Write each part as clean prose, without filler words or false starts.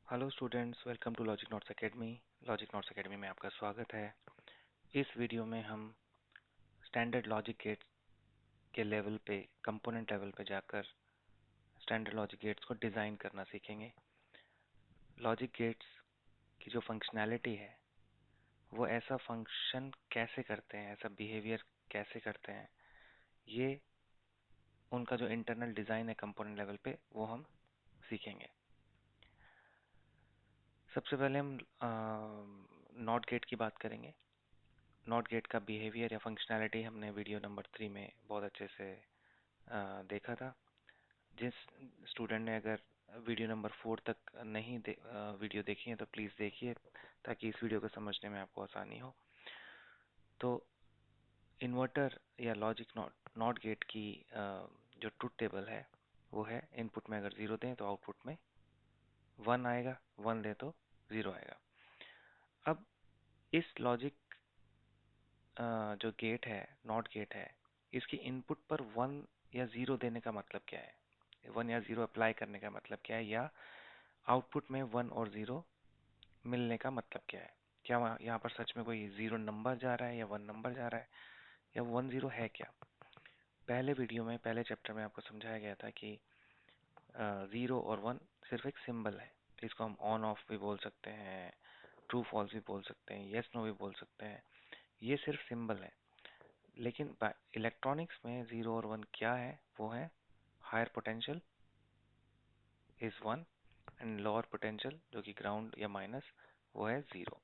Hello students, welcome to Logic Notes Academy. Logic Notes Academy में आपका स्वागत है। इस वीडियो में हम स्टैंडर्ड लॉजिक गेट्स के लेवल पे, कंपोनेंट लेवल पे जाकर स्टैंडर्ड लॉजिक गेट्स को डिज़ाइन करना सीखेंगे। लॉजिक गेट्स की जो फंक्शनैलिटी है वो ऐसा फंक्शन कैसे करते हैं, ऐसा बिहेवियर कैसे करते हैं, ये उनका जो इंटरनल डिज़ाइन है कंपोनेंट लेवल पे वो हम सीखेंगे। सबसे पहले हम नॉट गेट की बात करेंगे। नॉट गेट का बिहेवियर या फंक्शनैलिटी हमने वीडियो नंबर 3 में बहुत अच्छे से देखा था। जिस स्टूडेंट ने अगर वीडियो नंबर 4 तक नहीं वीडियो देखी है तो प्लीज़ देखिए, ताकि इस वीडियो को समझने में आपको आसानी हो। तो इन्वर्टर या लॉजिक नॉट गेट की जो ट्रुथ टेबल है वो है, इनपुट में अगर 0 दें तो आउटपुट में 1 आएगा, 1 दें तो 0 आएगा। अब इस लॉजिक जो गेट है, नॉट गेट है, इसकी इनपुट पर 1 या 0 देने का मतलब क्या है, 1 या 0 अप्लाई करने का मतलब क्या है, या आउटपुट में 1 और 0 मिलने का मतलब क्या है। क्या यहाँ पर सच में कोई 0 नंबर जा रहा है या 1 नंबर जा रहा है, या 1 0 है क्या। पहले वीडियो में, पहले चैप्टर में आपको समझाया गया था कि 0 और 1 सिर्फ एक सिंबल है। इसको हम ऑन ऑफ भी बोल सकते हैं, ट्रू फॉल्स भी बोल सकते हैं, यस नो भी बोल सकते हैं। ये सिर्फ सिंबल है। लेकिन इलेक्ट्रॉनिक्स में 0 और 1 क्या है, वो है higher potential is 1 and lower potential जो कि ग्राउंड या माइनस वो है 0।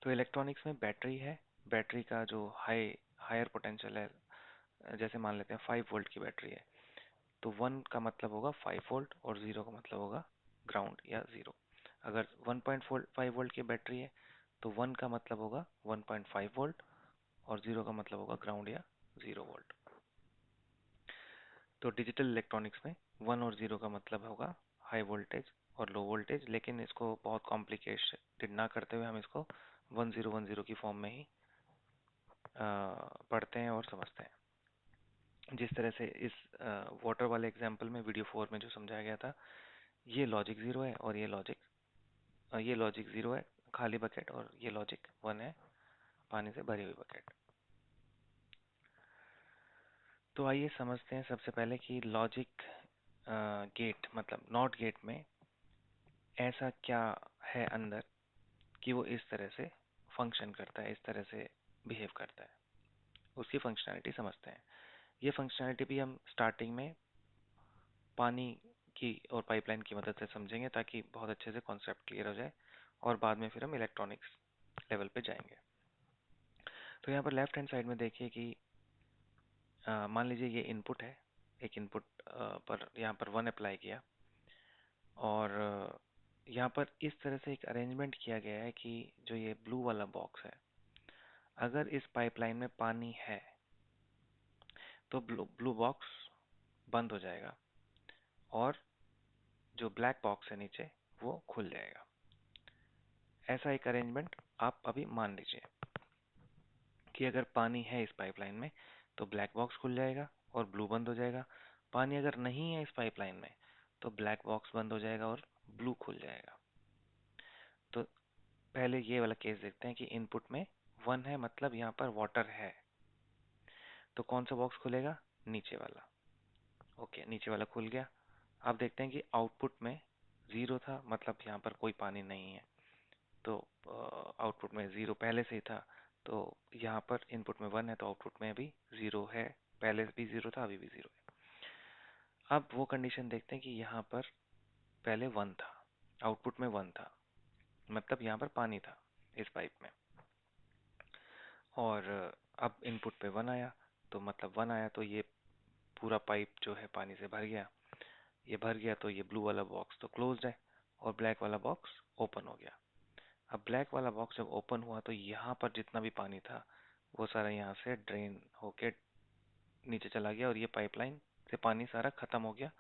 तो इलेक्ट्रॉनिक्स में बैटरी है, बैटरी का जो हायर पोटेंशियल है, जैसे मान लेते हैं 5 वोल्ट की बैटरी है, तो 1 का मतलब होगा 5 वोल्ट और 0 का मतलब होगा ग्राउंड या 0। अगर 1.5 वोल्ट की बैटरी है तो 1 का मतलब होगा 1.5 वोल्ट और 0 का मतलब होगा ग्राउंड या 0 वोल्ट। तो डिजिटल इलेक्ट्रॉनिक्स में 1 और 0 का मतलब होगा हाई वोल्टेज और लो वोल्टेज, लेकिन इसको बहुत कॉम्प्लिकेटेड ना करते हुए हम इसको 1010 की फॉर्म में ही पढ़ते हैं और समझते हैं। जिस तरह से इस वाटर वाले एग्जाम्पल में वीडियो 4 में जो समझाया गया था, ये लॉजिक 0 है और ये लॉजिक 0 है खाली बकेट, और ये लॉजिक 1 है पानी से भरी हुई बकेट। तो आइए समझते हैं सबसे पहले कि लॉजिक गेट मतलब नॉट गेट में ऐसा क्या है अंदर कि वो इस तरह से फंक्शन करता है, इस तरह से बिहेव करता है। उसकी फंक्शनैलिटी समझते हैं। ये फंक्शनैलिटी भी हम स्टार्टिंग में पानी की और पाइपलाइन की मदद से समझेंगे, ताकि बहुत अच्छे से कॉन्सेप्ट क्लियर हो जाए, और बाद में फिर हम इलेक्ट्रॉनिक्स लेवल पे जाएंगे। तो यहाँ पर लेफ्ट हैंड साइड में देखिए कि मान लीजिए ये इनपुट है। एक इनपुट पर यहाँ पर 1 अप्लाई किया, और यहाँ पर इस तरह से एक अरेंजमेंट किया गया है कि जो ये ब्लू वाला बॉक्स है, अगर इस पाइपलाइन में पानी है तो ब्लू बॉक्स बंद हो जाएगा और जो ब्लैक बॉक्स है नीचे वो खुल जाएगा। ऐसा एक अरेंजमेंट आप अभी मान लीजिए कि अगर पानी है इस पाइपलाइन में तो ब्लैक बॉक्स खुल जाएगा और ब्लू बंद हो जाएगा। पानी अगर नहीं है इस पाइपलाइन में तो ब्लैक बॉक्स बंद हो जाएगा और ब्लू खुल जाएगा। तो पहले ये वाला केस देखते हैं कि इनपुट में 1 है, मतलब यहाँ पर वाटर है, तो कौन सा बॉक्स खुलेगा, नीचे वाला। ओके, नीचे वाला खुल गया। अब देखते हैं कि आउटपुट में 0 था, मतलब यहाँ पर कोई पानी नहीं है, तो आउटपुट में 0 पहले से ही था। तो यहाँ पर इनपुट में 1 है तो आउटपुट में भी 0 है, पहले भी 0 था, अभी भी 0 है। अब वो कंडीशन देखते हैं कि यहाँ पर पहले 1 था, आउटपुट में 1 था, मतलब यहाँ पर पानी था इस पाइप में, और अब इनपुट पे 1 आया, तो मतलब 1 आया तो ये पूरा पाइप जो है पानी से भर गया। ये भर गया तो ये ब्लू वाला बॉक्स तो क्लोज्ड है और ब्लैक वाला बॉक्स ओपन हो गया। अब ब्लैक वाला बॉक्स जब ओपन हुआ तो यहाँ पर जितना भी पानी था वो सारा यहाँ से ड्रेन होके नीचे चला गया और ये पाइपलाइन से पानी सारा खत्म हो गया।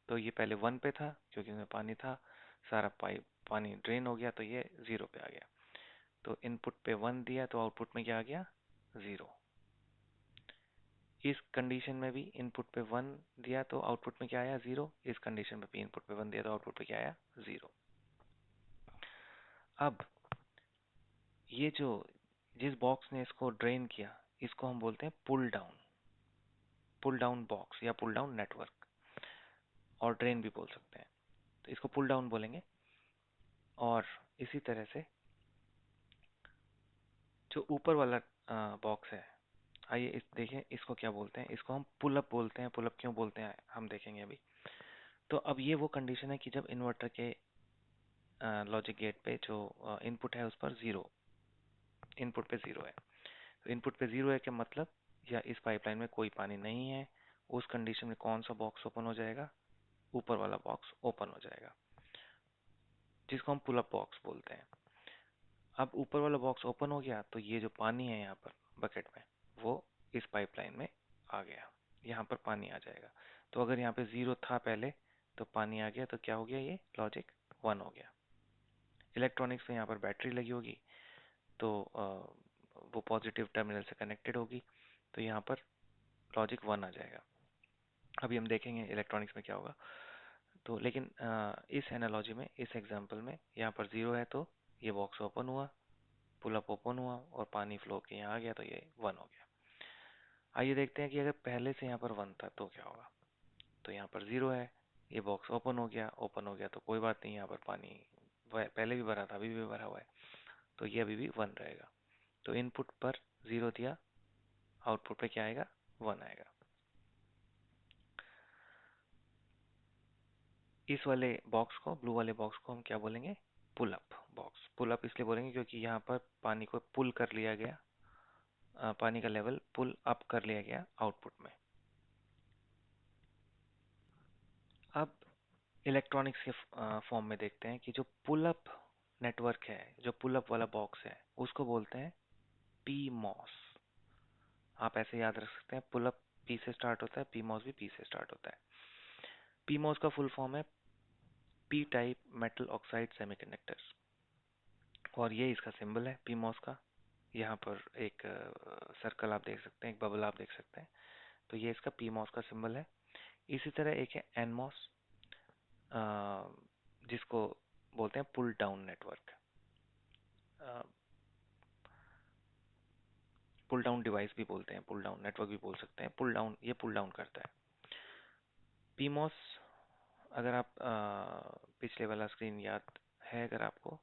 तो ये पहले 1 पे था क्योंकि इसमें पानी था, सारा पाइप पानी ड्रेन हो गया तो ये 0 पे आ गया। तो इनपुट पे 1 दिया तो आउटपुट में क्या आ गया, 0। इस कंडीशन में भी इनपुट पे 1 दिया तो आउटपुट में क्या आया, 0। इस कंडीशन में भी इनपुट पे 1 दिया तो आउटपुट पे क्या आया, 0। अब ये जो जिस बॉक्स ने इसको ड्रेन किया, इसको हम बोलते हैं पुल डाउन बॉक्स या पुल डाउन नेटवर्क, और ड्रेन भी बोल सकते हैं। तो इसको पुल डाउन बोलेंगे। और इसी तरह से जो ऊपर वाला बॉक्स है, आइए इस देखें इसको क्या बोलते हैं। इसको हम पुल अप बोलते हैं। पुल अप क्यों बोलते हैं हम देखेंगे अभी। तो अब ये वो कंडीशन है कि जब इन्वर्टर के लॉजिक गेट पे जो इनपुट है उस पर जीरो, इनपुट पे जीरो है। तो इनपुट पे जीरो है क्या मतलब, या इस पाइपलाइन में कोई पानी नहीं है, उस कंडीशन में कौन सा बॉक्स ओपन हो जाएगा, ऊपर वाला बॉक्स ओपन हो जाएगा, जिसको हम पुल अप बॉक्स बोलते हैं। अब ऊपर वाला बॉक्स ओपन हो गया तो ये जो पानी है यहाँ पर बकेट में, वो इस पाइपलाइन में आ गया, यहाँ पर पानी आ जाएगा। तो अगर यहाँ पे जीरो था पहले, तो पानी आ गया, तो क्या हो गया, ये लॉजिक 1 हो गया। इलेक्ट्रॉनिक्स में यहाँ पर बैटरी लगी होगी, तो वो पॉजिटिव टर्मिनल से कनेक्टेड होगी, तो यहाँ पर लॉजिक 1 आ जाएगा। अभी हम देखेंगे इलेक्ट्रॉनिक्स में क्या होगा। तो लेकिन इस एनालॉजी में, इस एग्जांपल में, यहाँ पर जीरो है तो ये बॉक्स ओपन हुआ, पुल अप ओपन हुआ और पानी फ्लो के यहाँ आ गया, तो ये 1 हो गया। आइए देखते हैं कि अगर पहले से यहाँ पर 1 था तो क्या होगा। तो यहाँ पर जीरो है, ये बॉक्स ओपन हो गया तो कोई बात नहीं, यहाँ पर पानी पहले भी भरा था, अभी भी भरा हुआ है, तो ये अभी भी 1 रहेगा। तो इनपुट पर जीरो दिया, आउटपुट पे क्या आएगा, 1 आएगा। इस वाले बॉक्स को, ब्लू वाले बॉक्स को हम क्या बोलेंगे, pull up box. Pull up इसलिए बोलेंगे क्योंकि यहाँ पर पानी को पुल कर लिया गया, पानी का लेवल पुल अप कर लिया गया आउटपुट में। अब इलेक्ट्रॉनिक्स के फॉर्म में देखते हैं कि जो पुल अप नेटवर्क है, जो पुल अप वाला बॉक्स है, उसको बोलते हैं पीमॉस। आप ऐसे याद रख सकते हैं, पुल अप पी से स्टार्ट होता है, पीमॉस भी पी से स्टार्ट होता है। पीमॉस का फुल फॉर्म है P type metal oxide semiconductor, और ये इसका सिंबल है पीमॉस का। यहाँ पर एक सर्कल आप देख सकते हैं, एक बबल आप देख सकते हैं, तो ये इसका पीमॉस का सिंबल है। इसी तरह एक है एनमॉस, जिसको बोलते हैं pull down network, pull down device भी बोलते हैं, पुल डाउन नेटवर्क भी बोल सकते हैं। पुल डाउन, ये पुल डाउन करता है। पीमॉस, अगर आप पिछले वाला स्क्रीन याद है अगर आपको,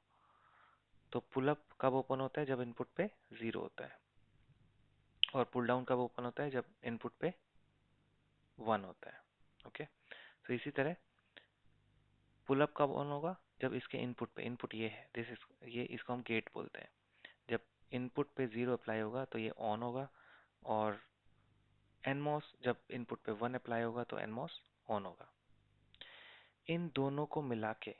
तो पुल अप कब ओपन होता है, जब इनपुट पे जीरो होता है, और पुल डाउन कब ओपन होता है, जब इनपुट पे 1 होता है। ओके, तो इसी तरह पुल अप कब ऑन होगा, जब इसके इनपुट पे, इनपुट ये है, दिस इज, ये इसको हम गेट बोलते हैं, जब इनपुट पे जीरो अप्लाई होगा तो ये ऑन होगा, और एनमॉस जब इनपुट पे 1 अप्लाई होगा तो एनमॉस ऑन होगा। इन दोनों को मिला के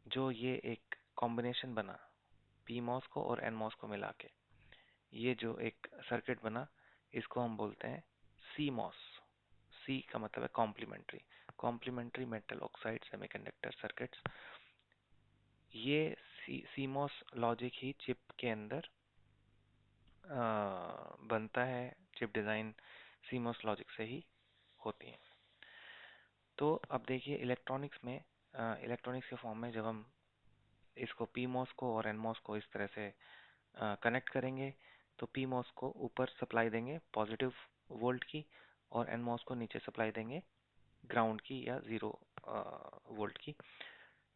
जो ये एक कॉम्बिनेशन बना, पीमॉस को और एनमॉस को मिला के ये जो एक सर्किट बना, इसको हम बोलते हैं सीमॉस। सी का मतलब है complementary, complementary metal oxide semiconductor circuits. ये सीमॉस लॉजिक ही चिप के अंदर बनता है। चिप डिज़ाइन सीमॉस लॉजिक से ही होती है। तो अब देखिए इलेक्ट्रॉनिक्स में, इलेक्ट्रॉनिक्स के फॉर्म में जब हम इसको पीमॉस को और एनमॉस को इस तरह से कनेक्ट करेंगे, तो पीमॉस को ऊपर सप्लाई देंगे पॉजिटिव वोल्ट की, और एनमॉस को नीचे सप्लाई देंगे ग्राउंड की या जीरो वोल्ट की।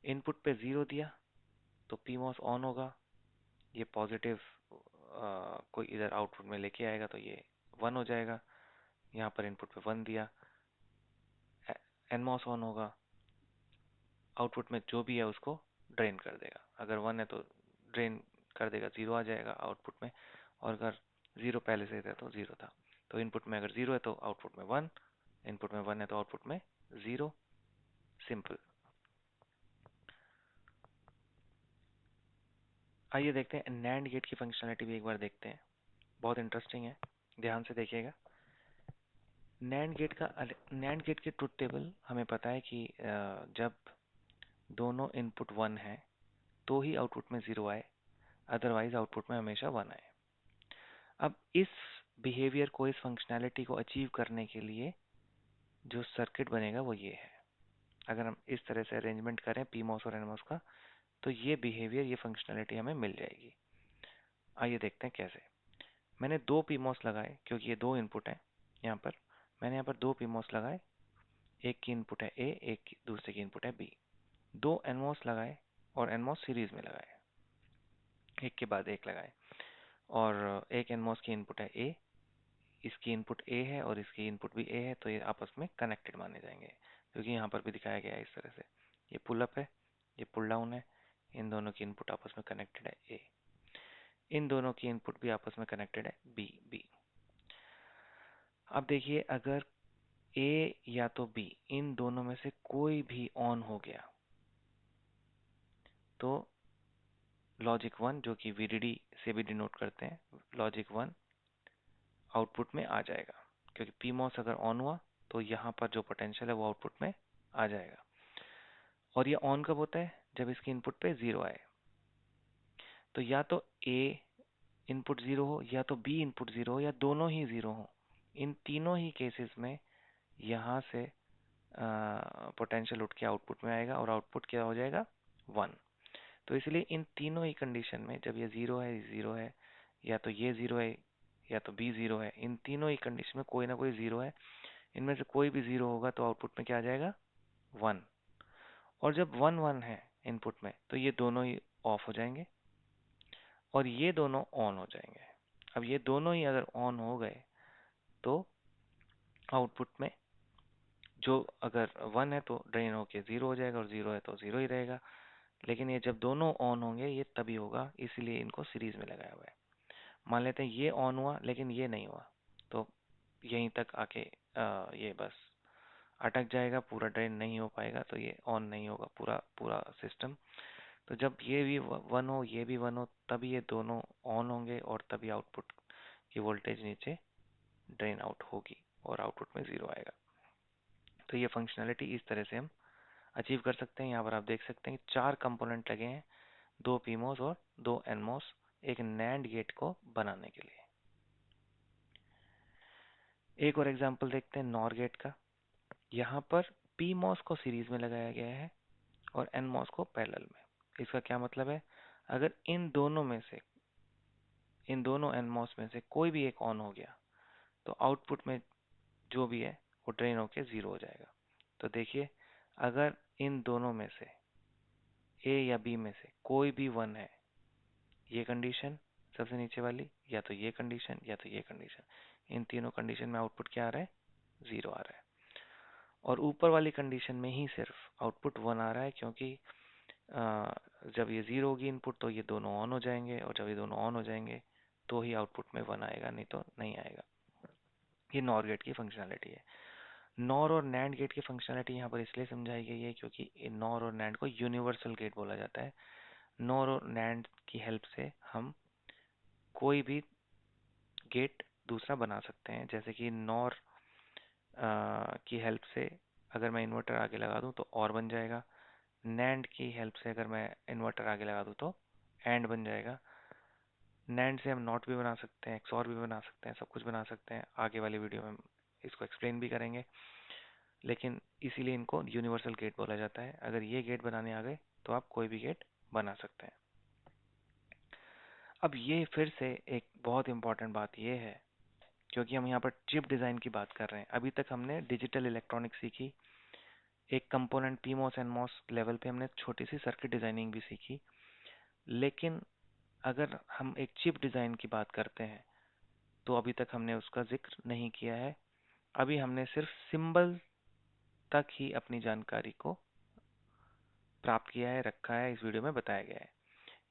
इनपुट पे जीरो दिया तो पीमॉस ऑन होगा, ये पॉजिटिव कोई इधर आउटपुट में लेके आएगा तो ये 1 हो जाएगा। यहाँ पर इनपुट पे 1 दिया, एनमॉस ऑन होगा, आउटपुट में जो भी है उसको ड्रेन कर देगा। अगर 1 है तो ड्रेन कर देगा, जीरो आ जाएगा आउटपुट में, और अगर जीरो पहले से था तो जीरो था। तो इनपुट में अगर जीरो है तो आउटपुट में 1, इनपुट में 1 है तो आउटपुट में जीरो। सिंपल। आइए देखते हैं नैंड गेट की फंक्शनलिटी भी एक बार देखते हैं, बहुत इंटरेस्टिंग है, ध्यान से देखिएगा। नैंड गेट की ट्रुथ टेबल हमें पता है कि जब दोनों इनपुट 1 है तो ही आउटपुट में जीरो आए, अदरवाइज आउटपुट में हमेशा 1 आए। अब इस बिहेवियर को, इस फंक्शनैलिटी को अचीव करने के लिए जो सर्किट बनेगा वो ये है। अगर हम इस तरह से अरेंजमेंट करें पीमॉस और एनमॉस का, तो ये बिहेवियर, ये फंक्शनैलिटी हमें मिल जाएगी। आइए देखते हैं कैसे। मैंने दो पीमोस लगाए क्योंकि ये दो इनपुट हैं यहाँ पर। मैंने यहाँ पर दो पीमोस लगाए, एक की इनपुट है ए, दूसरे की इनपुट है बी। दो एनमोस लगाए और एनमोस सीरीज में लगाए, एक के बाद एक लगाए। और एक एनमोस की इनपुट है ए, इसकी इनपुट ए है और इसकी इनपुट भी ए है, तो ये आपस में कनेक्टेड माने जाएंगे, क्योंकि यहाँ पर भी दिखाया गया है इस तरह से। ये पुल अप है, ये पुल डाउन है, इन दोनों की इनपुट आपस में कनेक्टेड है ए, इन दोनों की इनपुट भी आपस में कनेक्टेड है बी बी। अब देखिए, अगर ए या तो बी, इन दोनों में से कोई भी ऑन हो गया तो लॉजिक 1, जो कि वीडीडी से भी डिनोट करते हैं, लॉजिक 1 आउटपुट में आ जाएगा, क्योंकि पीमॉस अगर ऑन हुआ तो यहाँ पर जो पोटेंशियल है वो आउटपुट में आ जाएगा। और ये ऑन कब होता है? जब इसकी इनपुट पे 0 आए। तो या तो ए इनपुट 0 हो, या तो बी इनपुट 0 हो, या दोनों ही 0 हो। इन तीनों ही केसेस में यहाँ से पोटेंशियल उठ के आउटपुट में आएगा और आउटपुट क्या हो जाएगा? 1। तो इसलिए इन तीनों ही कंडीशन में, जब ये 0 है, 0 है, या तो ये 0 है, या तो बी 0 है, इन तीनों ही कंडीशन में कोई ना कोई 0 है। इनमें से कोई भी 0 होगा तो आउटपुट में क्या आ जाएगा? 1। और जब 1 1 है इनपुट में, तो ये दोनों ही ऑफ हो जाएंगे और ये दोनों ऑन हो जाएंगे। अब ये दोनों ही अगर ऑन हो गए तो आउटपुट में जो, अगर 1 है तो ड्रेन होके 0 हो जाएगा, और 0 है तो 0 ही रहेगा। लेकिन ये जब दोनों ऑन होंगे ये तभी होगा, इसीलिए इनको सीरीज में लगाया हुआ है। मान लेते हैं ये ऑन हुआ लेकिन ये नहीं हुआ, तो यहीं तक आके ये बस अटक जाएगा, पूरा ड्रेन नहीं हो पाएगा, तो ये ऑन नहीं होगा पूरा पूरा सिस्टम। तो जब ये भी 1 हो, ये भी 1 हो, तभी ये दोनों ऑन होंगे और तभी आउटपुट की वोल्टेज नीचे ड्रेन आउट होगी और आउटपुट में 0 आएगा। तो ये फंक्शनैलिटी इस तरह से हम अचीव कर सकते हैं। यहाँ पर आप देख सकते हैं कि 4 कंपोनेंट लगे हैं, 2 पीमोस और 2 एनमोस, एक नैंड गेट को बनाने के लिए। एक और एग्जांपल देखते हैं नॉर गेट का। यहाँ पर पीमोस को सीरीज में लगाया गया है और एनमोस को पैरेलल में। इसका क्या मतलब है? अगर इन दोनों एनमोस में से कोई भी एक ऑन हो गया तो आउटपुट में जो भी है वो ड्रेन होके 0 हो जाएगा। तो देखिए, अगर इन दोनों में से ए या बी में से कोई भी 1 है, ये कंडीशन सबसे नीचे वाली, या तो ये कंडीशन, या तो ये कंडीशन, इन तीनों कंडीशन में आउटपुट क्या आ रहा है? 0 आ रहा है। और ऊपर वाली कंडीशन में ही सिर्फ आउटपुट 1 आ रहा है, क्योंकि जब ये 0 होगी इनपुट तो ये दोनों ऑन हो जाएंगे, और जब ये दोनों ऑन हो जाएंगे तो ही आउटपुट में 1 आएगा, नहीं तो नहीं आएगा। ये नॉर गेट की फंक्शनैलिटी है। नॉर और नैंड गेट की फंक्शनैलिटी यहाँ पर इसलिए समझाई गई है क्योंकि नॉर और नैंड को यूनिवर्सल गेट बोला जाता है। नॉर और नैंड की हेल्प से हम कोई भी गेट दूसरा बना सकते हैं। जैसे कि नॉर की हेल्प से अगर मैं इन्वर्टर आगे लगा दूं तो और बन जाएगा। नैंड की हेल्प से अगर मैं इन्वर्टर आगे लगा दूं तो एंड बन जाएगा। नैंड से हम नॉट भी बना सकते हैं, एक्सऑर भी बना सकते हैं, सब कुछ बना सकते हैं। आगे वाली वीडियो में इसको एक्सप्लेन भी करेंगे, लेकिन इसीलिए इनको यूनिवर्सल गेट बोला जाता है। अगर ये गेट बनाने आ गए तो आप कोई भी गेट बना सकते हैं। अब ये फिर से एक बहुत इंपॉर्टेंट बात ये है, क्योंकि हम यहाँ पर चिप डिज़ाइन की बात कर रहे हैं। अभी तक हमने डिजिटल इलेक्ट्रॉनिक्स सीखी, एक component PMOS and MOS level पे हमने छोटी सी सर्किट डिजाइनिंग भी सीखी। लेकिन अगर हम एक चिप डिज़ाइन की बात करते हैं तो अभी तक हमने उसका जिक्र नहीं किया है। अभी हमने सिर्फ सिंबल तक ही अपनी जानकारी को प्राप्त किया है, रखा है, इस वीडियो में बताया गया है।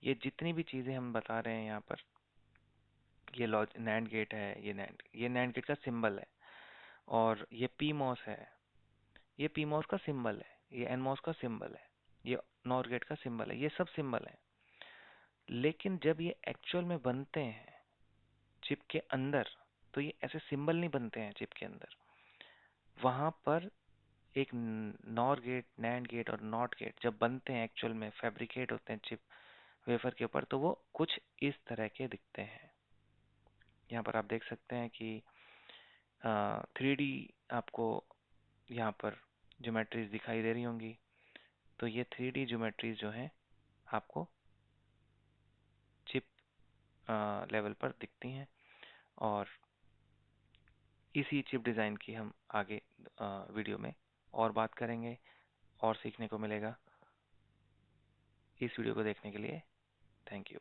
ये जितनी भी चीज़ें हम बता रहे हैं यहाँ पर, ये नैंड गेट है, ये नैंड गेट का सिंबल है, और ये पीमॉस है, ये पीमॉस का सिंबल है, ये एनमॉस का सिंबल है, ये नॉर गेट का सिंबल है, ये सब सिंबल है। लेकिन जब ये एक्चुअल में बनते हैं चिप के अंदर, तो ये ऐसे सिंबल नहीं बनते हैं चिप के अंदर। वहां पर एक नॉर गेट, नैंड गेट और नॉट गेट जब बनते हैं, एक्चुअल में फैब्रिकेट होते हैं चिप वेफर के ऊपर, तो वो कुछ इस तरह के दिखते हैं। यहाँ पर आप देख सकते हैं कि 3D आपको यहाँ पर ज्योमेट्रीज दिखाई दे रही होंगी। तो ये 3D ज्योमेट्रीज जो हैं आपको चिप लेवल पर दिखती हैं। और इसी चिप डिज़ाइन की हम आगे वीडियो में और बात करेंगे और सीखने को मिलेगा। इस वीडियो को देखने के लिए थैंक यू।